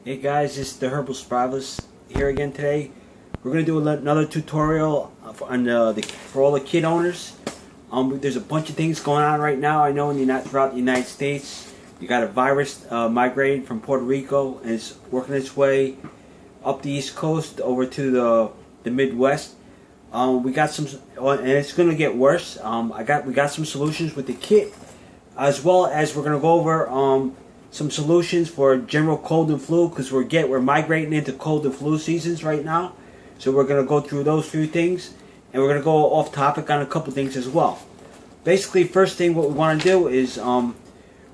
Hey guys, this is the Herbal Survivalist here again today. We're going to do another tutorial for all the kit owners. There's a bunch of things going on right now. I know throughout the United States. You got a virus migrating from Puerto Rico and it's working its way up the East Coast over to the Midwest. We got some, and it's going to get worse. We got some solutions with the kit, as well as we're going to go over some solutions for general cold and flu, because we're migrating into cold and flu seasons right now. So we're going to go through those few things, and we're going to go off topic on a couple things as well. Basically, first thing what we want to do is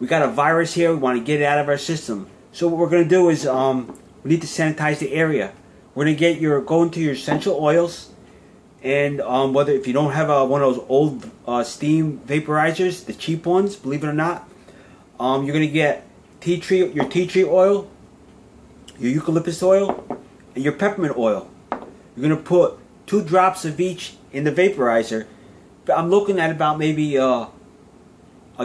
we got a virus here. We want to get it out of our system. So what we're going to do is we need to sanitize the area. We're going to go into your essential oils, and if you don't have one of those old steam vaporizers, the cheap ones, believe it or not, you're going to get your tea tree oil, your eucalyptus oil, and your peppermint oil. You're going to put 2 drops of each in the vaporizer. I'm looking at about maybe a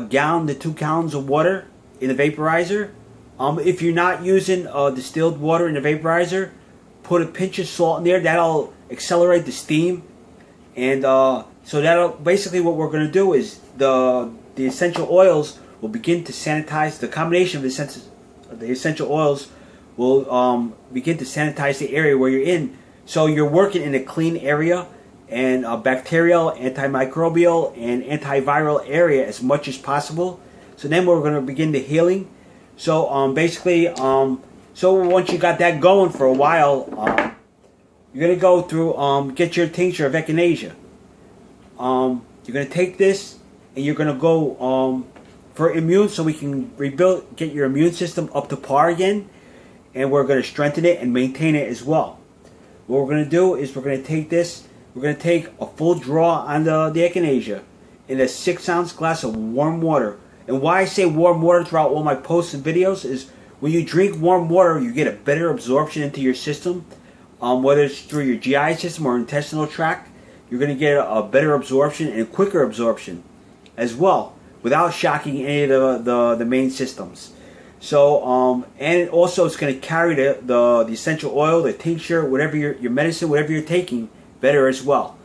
gallon to 2 gallons of water in the vaporizer. If you're not using distilled water in the vaporizer, put a pinch of salt in there. That'll accelerate the steam, and so that'll basically what we're going to do is the essential oils will begin to sanitize. The combination of the essential oils will begin to sanitize the area where you're in. So you're working in a clean area and a bacterial, antimicrobial, and antiviral area as much as possible. So then we're going to begin the healing. So basically, so once you got that going for a while, you're going to go through, get your tincture of echinacea. You're going to take this and you're going to go for immune, so we can get your immune system up to par again, and we're going to strengthen it and maintain it as well. What we're going to do is we're going to take this, we're going to take a full draw on the echinacea in a 6-ounce glass of warm water. And why I say warm water throughout all my posts and videos is when you drink warm water, you get a better absorption into your system, whether it's through your GI system or intestinal tract. You're going to get a better absorption and quicker absorption as well, without shocking any of the main systems. So and also it's going to carry the essential oil, the tincture, whatever your medicine, whatever you're taking, better as well.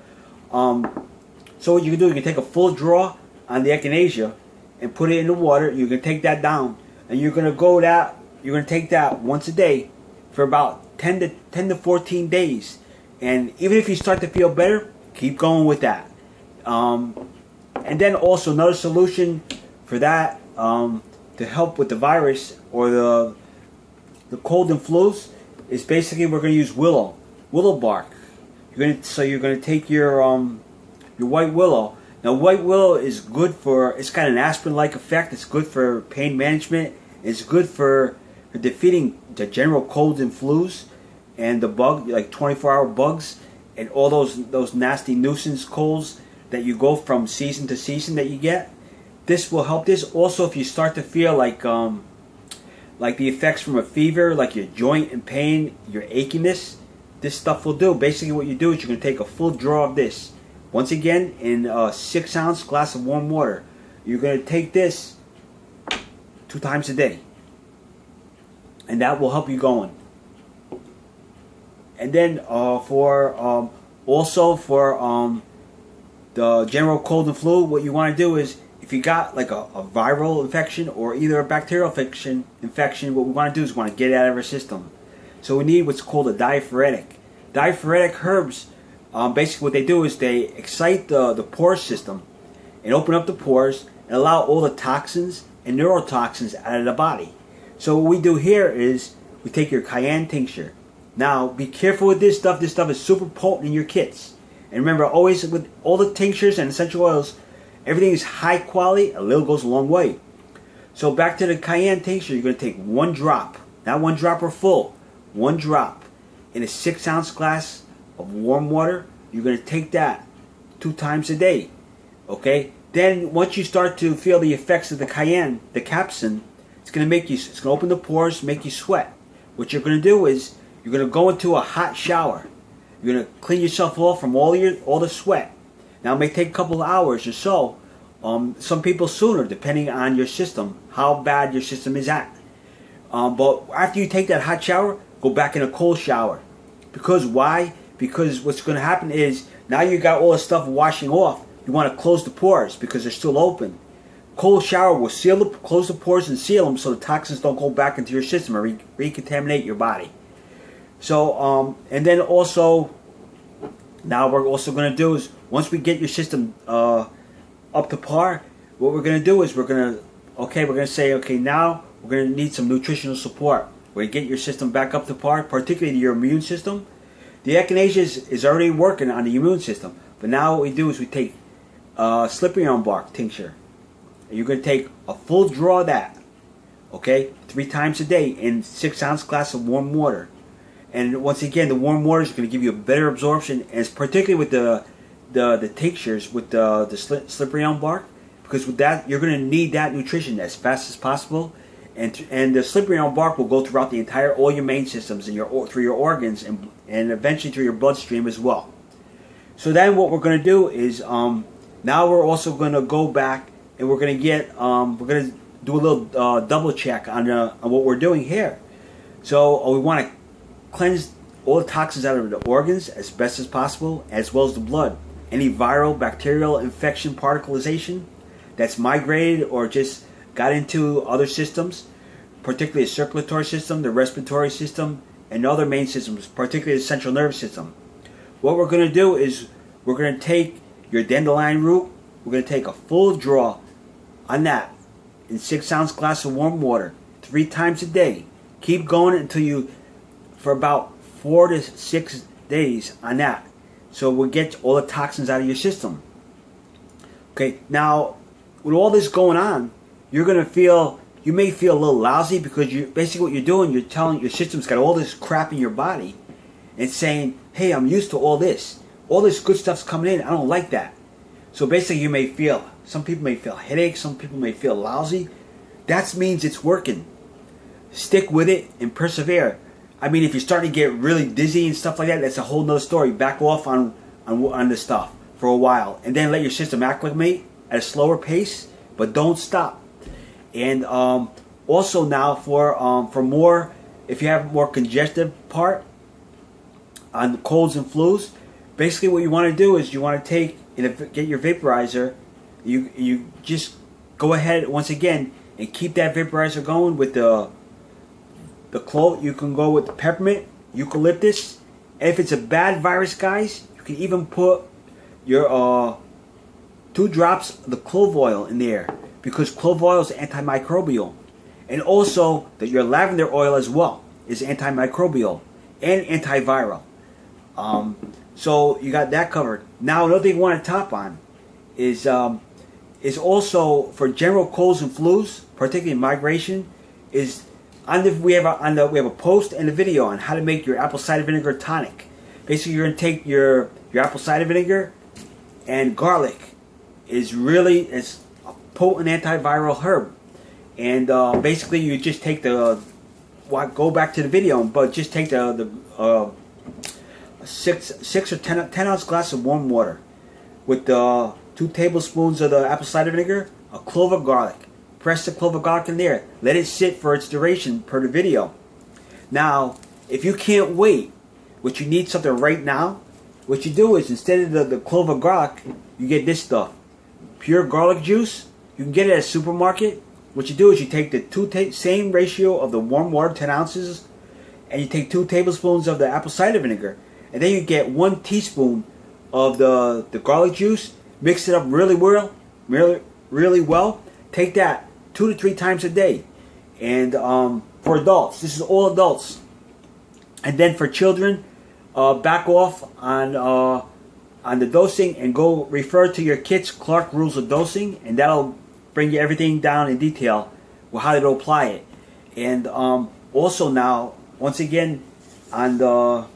So what you can do, you can take a full draw on the echinacea and put it in the water. You can take that down, and you're going to take that once a day for about 10 to 14 days. And even if you start to feel better, keep going with that. And then also another solution for that, to help with the virus or the cold and flus, is basically we're going to use willow bark. You're going to take your white willow. Now white willow is good it's got an aspirin-like effect. It's good for pain management. It's good for defeating the general colds and flus and the bug, like 24-hour bugs and all those nasty nuisance colds that you go from season to season that you get. This will help this. Also, if you start to feel like the effects from a fever, like your joint and pain, your achiness, this stuff will do. Basically what you do is you're going to take a full draw of this. Once again, in a 6-ounce glass of warm water. You're going to take this 2 times a day. And that will help you going. And then for the general cold and flu, what you want to do is, if you got like a viral infection or either a bacterial infection, what we want to do is we want to get it out of our system. So we need what's called a diaphoretic. Diaphoretic herbs, basically what they do is they excite the pore system and open up the pores and allow all the toxins and neurotoxins out of the body. So what we do here is we take your cayenne tincture. Now be careful with this stuff. This stuff is super potent in your kits. And remember, always with all the tinctures and essential oils, everything is high quality. A little goes a long way. So back to the cayenne tincture, you're going to take 1 drop, not 1 drop or full, 1 drop in a 6-ounce glass of warm water. You're going to take that 2 times a day. Okay. Then once you start to feel the effects of the cayenne, the capsaicin, it's going to open the pores, make you sweat. What you're going to do is you're going to go into a hot shower. You're going to clean yourself off from all the sweat. Now it may take a couple of hours or so. Some people sooner, depending on your system, how bad your system is at. But after you take that hot shower, go back in a cold shower. Because why? Because what's going to happen is now you got all the stuff washing off. You want to close the pores because they're still open. Cold shower will close the pores and seal them so the toxins don't go back into your system or recontaminate your body. So, and then also, now we're also going to do is once we get your system up to par, what we're going to do is we're going to say, okay, now we're going to need some nutritional support. We're going to get your system back up to par, particularly your immune system. The echinacea is already working on the immune system, but now what we do is we take slippery elm bark tincture. And you're going to take a full draw of that, okay, 3 times a day in 6-ounce glass of warm water. And once again, the warm water is going to give you a better absorption, and particularly with the tinctures with the slippery elm bark, because with that you're going to need that nutrition as fast as possible. And the slippery elm bark will go throughout the entire, all your main systems and through your organs and eventually through your bloodstream as well. So then what we're going to do is now we're also going to go back and we're going to get we're going to do a little double check on what we're doing here. So we want to cleanse all the toxins out of the organs as best as possible, as well as the blood. Any viral, bacterial infection, particleization that's migrated or just got into other systems, particularly the circulatory system, the respiratory system, and other main systems, particularly the central nervous system. What we're going to do is we're going to take your dandelion root, we're going to take a full draw on that in 6-ounce glass of warm water 3 times a day. Keep going until you, for about 4 to 6 days on that. So we'll get all the toxins out of your system. Okay, now with all this going on, you're going to feel, you may feel a little lousy because basically what you're doing, you're telling your system's got all this crap in your body and saying, hey, I'm used to all this. All this good stuff's coming in. I don't like that. So basically you may feel, some people may feel headaches, some people may feel lousy. That means it's working. Stick with it and persevere. I mean, if you're starting to get really dizzy and stuff like that, that's a whole nother story. Back off on this stuff for a while and then let your system acclimate at a slower pace, but don't stop. And also now for more, if you have more congestive part on colds and flus, basically what you want to do is you want to take and get your vaporizer. You just go ahead once again and keep that vaporizer going with the clove. You can go with the peppermint, eucalyptus, and if it's a bad virus, guys, you can even put your 2 drops of the clove oil in there, because clove oil is antimicrobial, and also that your lavender oil as well is antimicrobial and antiviral. So you got that covered. Now another thing you want to top on is also for general colds and flus, particularly migration, is we have a post and a video on how to make your apple cider vinegar tonic. Basically, you're gonna take your apple cider vinegar and garlic is a potent antiviral herb, and basically you just take go back to the video, but just take the 6 or 10 ounce glass of warm water with 2 tablespoons of the apple cider vinegar, a clove of garlic. Press the clove of garlic in there. Let it sit for its duration per the video. Now, if you can't wait, but you need something right now, what you do is instead of the clove of garlic, you get this stuff. Pure garlic juice. You can get it at a supermarket. What you do is you take the same ratio of the warm water, 10 ounces, and you take 2 tablespoons of the apple cider vinegar, and then you get 1 teaspoon of the garlic juice. Mix it up really well. Take that 2 to 3 times a day. And for adults, this is all adults. And then for children, back off on the dosing and go refer to your kit's Clark rules of dosing, and that'll bring you everything down in detail with how to apply it. And also now, once again, now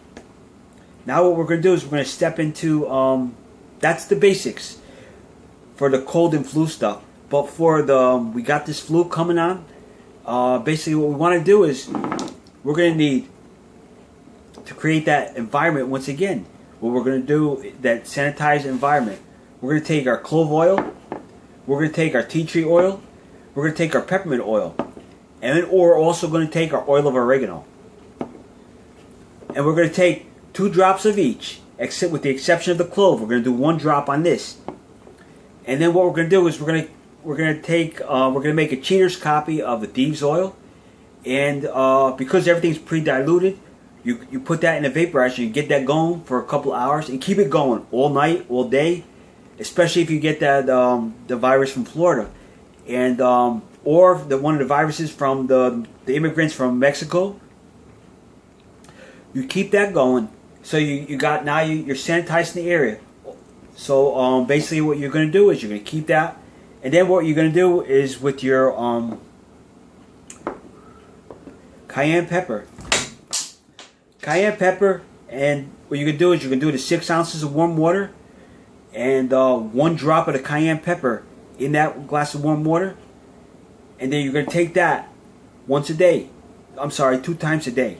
what we're going to do is we're going to step into that's the basics for the cold and flu stuff. But for we got this flu coming on, basically what we want to do is we're going to need to create that environment once again. What we're going to do, that sanitized environment, we're going to take our clove oil, we're going to take our tea tree oil, we're going to take our peppermint oil, And then we're also going to take our oil of oregano. And we're going to take 2 drops of each, except with the exception of the clove. We're going to do 1 drop on this. And then what we're going to do is we're going to make a cheater's copy of the thieves oil. And because everything's pre-diluted, you put that in a vaporizer. You get that going for a couple hours and keep it going all night, all day. Especially if you get that the virus from Florida, and or one of the viruses from the immigrants from Mexico. You keep that going, so you're sanitizing the area. So basically, what you're going to do is you're going to keep that, and then what you're going to do is with your cayenne pepper, and what you're going to do is you're going to do the 6 ounces of warm water. And 1 drop of the cayenne pepper in that glass of warm water, and then you're going to take that once a day. I'm sorry, 2 times a day.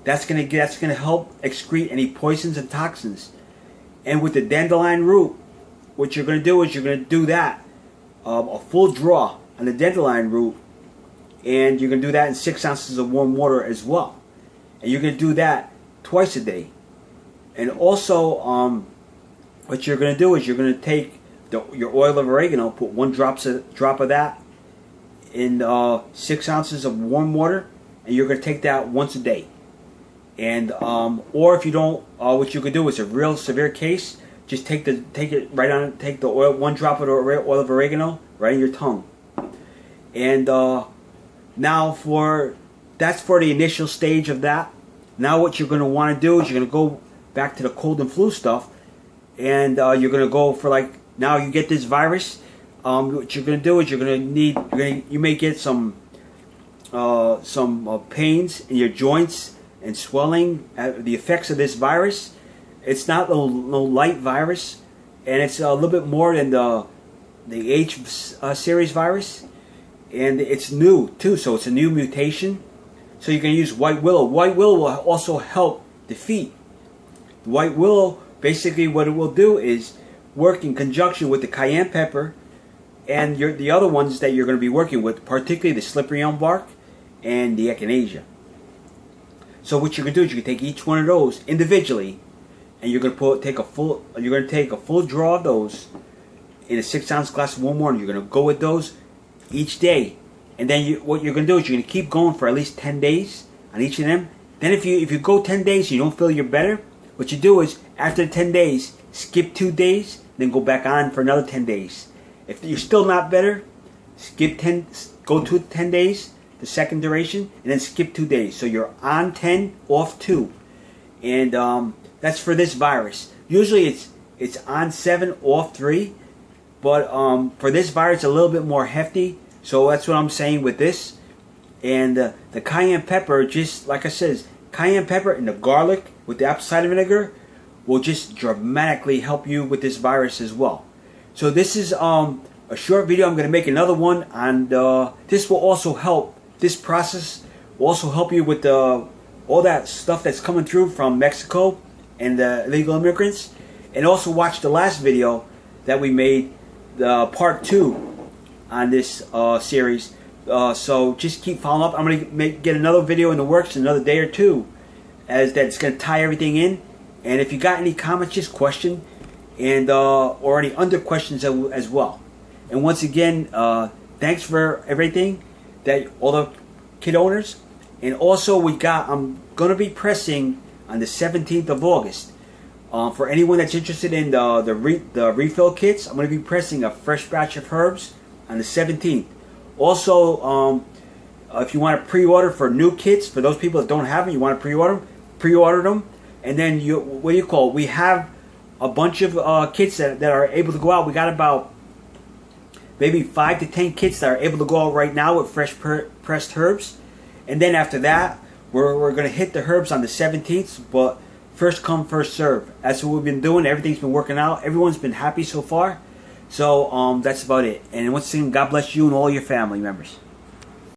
That's going to help excrete any poisons and toxins. And with the dandelion root, what you're going to do is you're going to do that a full draw on the dandelion root, and you're going to do that in 6 ounces of warm water as well. And you're going to do that twice a day. And also, what you're going to do is you're going to take your oil of oregano, put 1 drop of that in 6 ounces of warm water, and you're going to take that once a day. And or if you don't, what you could do is a real severe case, just take the oil, 1 drop of the oil of oregano right in your tongue. And now that's for the initial stage of that. Now what you're going to want to do is you're going to go back to the cold and flu stuff. And you're going to go for now you get this virus. What you're going to do is you may get some pains in your joints and swelling at the effects of this virus. It's not no light virus, and it's a little bit more than the H series virus, and it's new too. So it's a new mutation. So you can use white willow. White willow will also help defeat white willow. Basically, what it will do is work in conjunction with the cayenne pepper and the other ones that you're going to be working with, particularly the slippery elm bark and the echinacea. So what you're going to do is you can take each one of those individually, and you're going to take a full draw of those in a 6 ounce glass of warm water. You're going to go with those each day, and then what you're going to do is you're going to keep going for at least 10 days on each of them. Then if you go 10 days and you don't feel you're better, what you do is, after 10 days, skip 2 days, then go back on for another 10 days. If you're still not better, go to 10 days, the second duration, and then skip 2 days. So you're on 10, off 2. And that's for this virus. Usually it's on 7, off 3. But for this virus, a little bit more hefty. So that's what I'm saying with this. And the cayenne pepper, just like I said, cayenne pepper and the garlic with the apple cider vinegar will just dramatically help you with this virus as well. So this is a short video. I'm going to make another one on this will also help. This process will also help you with all that stuff that's coming through from Mexico and the illegal immigrants. And also watch the last video that we made, part 2 on this series. So just keep following up. I'm going to get another video in the works in another day or two, as that's going to tie everything in. And if you got any comments, just question, and or any under questions as well. And once again, thanks for everything, that all the kit owners. And also I'm going to be pressing on the 17th of August. For anyone that's interested in the refill kits, I'm going to be pressing a fresh batch of herbs on the 17th. Also, if you want to pre-order for new kits, for those people that don't have them, you want to pre-order them. And then we have a bunch of kits that are able to go out. We got about maybe 5 to 10 kits that are able to go out right now with fresh pressed herbs. And then after that, we're going to hit the herbs on the 17th, but first come, first serve. That's what we've been doing. Everything's been working out. Everyone's been happy so far. So that's about it. And once again, God bless you and all your family members.